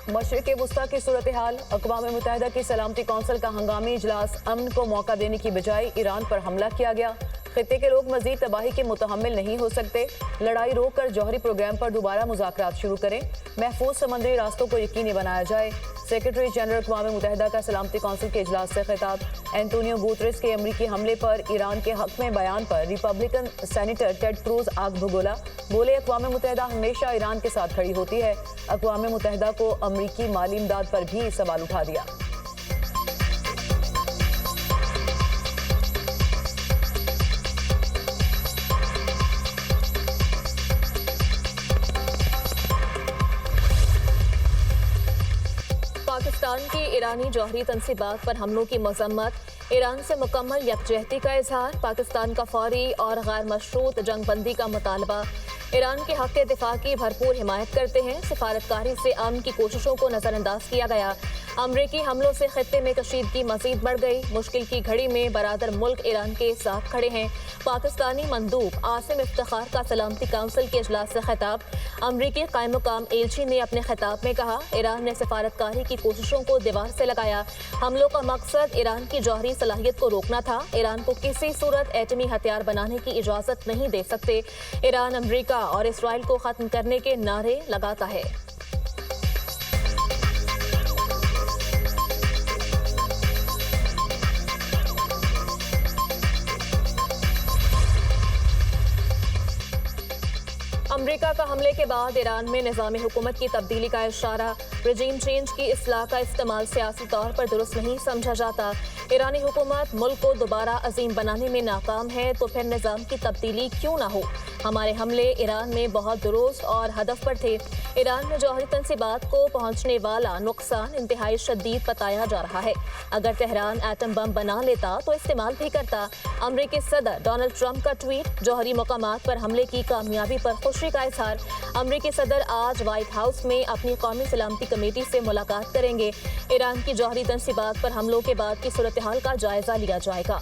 मशरिक़ वुस्ता की सूरत हाल। अक़वाम मुत्तहिदा की सलामती कौंसिल का हंगामी इजलास। अमन को मौका देने की बजाय ईरान पर हमला किया गया। खित्ते के लोग मजीद तबाही के मुतहम्मिल नहीं हो सकते। लड़ाई रोक कर जौहरी प्रोग्राम पर दोबारा मुज़ाकरात शुरू करें। महफूज समंदरी रास्तों को यकीनी बनाया जाए। सेक्रेटरी जनरल अक़वाम मुत्तहिदा का सलामती कौंसिल के इजलास से खिताब। एंटोनियो गुतरेस के अमरीकी हमले पर ईरान के हक में बयान पर रिपब्लिकन सेनेटर टेड क्रूज आग भगोला। बोले, अक़वाम मुत्तहिदा हमेशा ईरान के साथ खड़ी होती है। अक़वाम मुत्तहिदा को अमरीकी माली इमदाद पर भी सवाल उठा दिया। पाकिस्तान की ईरानी जौहरी तनसीबात पर हमलों की मजम्मत। ईरान से मुकम्मल यकजहती का इजहार। पाकिस्तान का फौरी और गैर मशरूत जंगबंदी का मुतालबा। ईरान के हक के दिफा की भरपूर हिमायत करते हैं। सिफारतकारी से अमन की कोशिशों को नजरअंदाज किया गया। अमरीकी हमलों से खित्ते में कशीदगी मजीद बढ़ गई। मुश्किल की घड़ी में बरादर मुल्क ईरान के साथ खड़े हैं। पाकिस्तानी मंदूब आसिम इफ्तिखार का सलामती काउंसिल के इजलास से खिताब। अमरीकी कायम मुकाम एलची ने अपने खिताब में कहा, ईरान ने सिफारतकारी की कोशिशों को दीवार से लगाया। हमलों का मकसद ईरान की जौहरी सलाहियत को रोकना था। ईरान को किसी सूरत एटमी हथियार बनाने की इजाजत नहीं दे सकते। ईरान अमरीका और इसराइल को खत्म करने के नारे लगाता है। अमरीका का हमले के बाद ईरान में निज़ाम हुकूमत की तब्दीली का इशारा। रजीम चेंज की इस्लाह का इस्तेमाल सियासी तौर पर दुरुस्त नहीं समझा जाता। ईरानी हुकूमत मुल्क को दोबारा अजीम बनाने में नाकाम है तो फिर निज़ाम की तब्दीली क्यों ना हो। हमारे हमले ईरान में बहुत दुरुस्त और हदफ पर थे। ईरान में जौहरी तनसीबात को पहुंचने वाला नुकसान इंतहाई शदीद बताया जा रहा है। अगर तेहरान एटम बम बना लेता तो इस्तेमाल भी करता। अमरीकी सदर डोनाल्ड ट्रंप का ट्वीट। जौहरी मकामात पर हमले की कामयाबी पर खुशी का इजहार। अमरीकी सदर आज व्हाइट हाउस में अपनी कौमी सलामती कमेटी से मुलाकात करेंगे। ईरान की जौहरी तनसीबात पर हमलों के बाद की सूरत हाल का जायजा लिया जाएगा।